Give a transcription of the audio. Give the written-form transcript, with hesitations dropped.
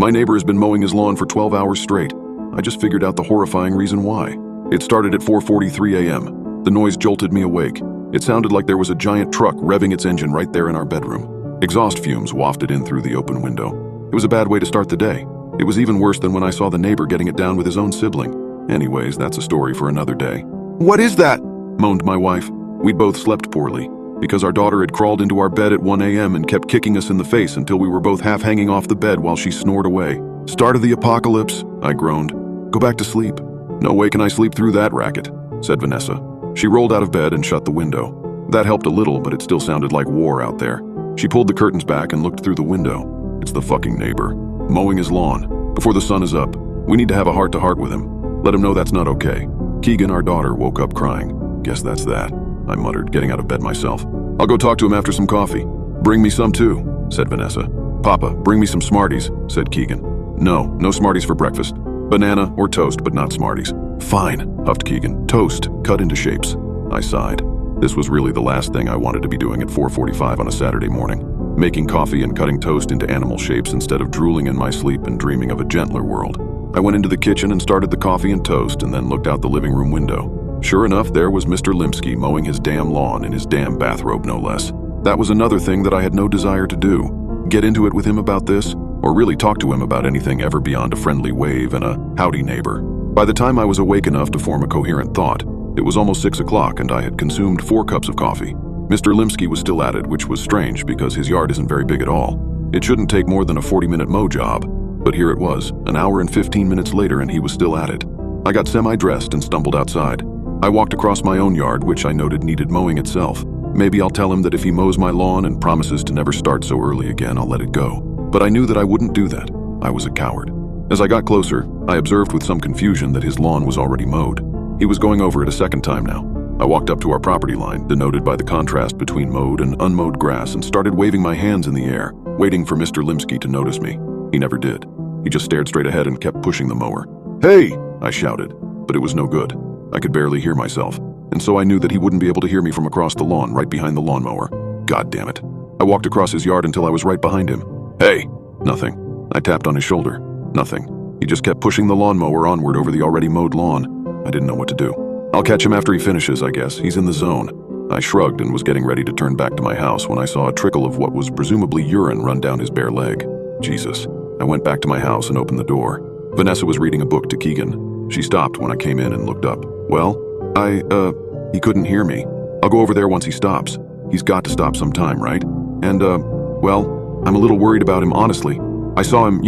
My neighbor has been mowing his lawn for 12 hours straight. I just figured out the horrifying reason why. It started at 4:43 a.m. The noise jolted me awake. It sounded like there was a giant truck revving its engine right there in our bedroom. Exhaust fumes wafted in through the open window. It was a bad way to start the day. It was even worse than when I saw the neighbor getting it down with his own sibling. Anyways, that's a story for another day. "What is that?" moaned my wife. We'd both slept poorly, because our daughter had crawled into our bed at 1 a.m. and kept kicking us in the face until we were both half hanging off the bed while she snored away. "Start of the apocalypse," I groaned. "Go back to sleep." "No way can I sleep through that racket," said Vanessa. She rolled out of bed and shut the window. That helped a little, but it still sounded like war out there. She pulled the curtains back and looked through the window. "It's the fucking neighbor, mowing his lawn. Before the sun is up, we need to have a heart-to-heart with him. Let him know that's not okay." Keegan, our daughter, woke up crying. "Guess that's that," I muttered, getting out of bed myself. "I'll go talk to him after some coffee." "Bring me some too," said Vanessa. "Papa, bring me some Smarties," said Keegan. No Smarties for breakfast. Banana or toast, but not Smarties." "Fine," huffed Keegan. "Toast, cut into shapes." I sighed. This was really the last thing I wanted to be doing at 4:45 on a Saturday morning. Making coffee and cutting toast into animal shapes instead of drooling in my sleep and dreaming of a gentler world. I went into the kitchen and started the coffee and toast and then looked out the living room window. Sure enough, there was Mr. Limsky mowing his damn lawn in his damn bathrobe, no less. That was another thing that I had no desire to do. Get into it with him about this, or really talk to him about anything ever beyond a friendly wave and a howdy neighbor. By the time I was awake enough to form a coherent thought, it was almost 6 o'clock and I had consumed 4 cups of coffee. Mr. Limsky was still at it, which was strange because his yard isn't very big at all. It shouldn't take more than a 40-minute mow job, but here it was, an hour and 15 minutes later, and he was still at it. I got semi-dressed and stumbled outside. I walked across my own yard, which I noted needed mowing itself. Maybe I'll tell him that if he mows my lawn and promises to never start so early again, I'll let it go. But I knew that I wouldn't do that. I was a coward. As I got closer, I observed with some confusion that his lawn was already mowed. He was going over it a second time now. I walked up to our property line, denoted by the contrast between mowed and unmowed grass, and started waving my hands in the air, waiting for Mr. Limsky to notice me. He never did. He just stared straight ahead and kept pushing the mower. "Hey!" I shouted, but it was no good. I could barely hear myself, and so I knew that he wouldn't be able to hear me from across the lawn right behind the lawnmower. God damn it. I walked across his yard until I was right behind him. "Hey!" Nothing. I tapped on his shoulder. Nothing. He just kept pushing the lawnmower onward over the already mowed lawn. I didn't know what to do. "I'll catch him after he finishes, I guess. He's in the zone." I shrugged and was getting ready to turn back to my house when I saw a trickle of what was presumably urine run down his bare leg. Jesus. I went back to my house and opened the door. Vanessa was reading a book to Keegan. She stopped when I came in and looked up. "Well, he couldn't hear me. I'll go over there once he stops. He's got to stop sometime, right? And, well, I'm a little worried about him, honestly. I saw him,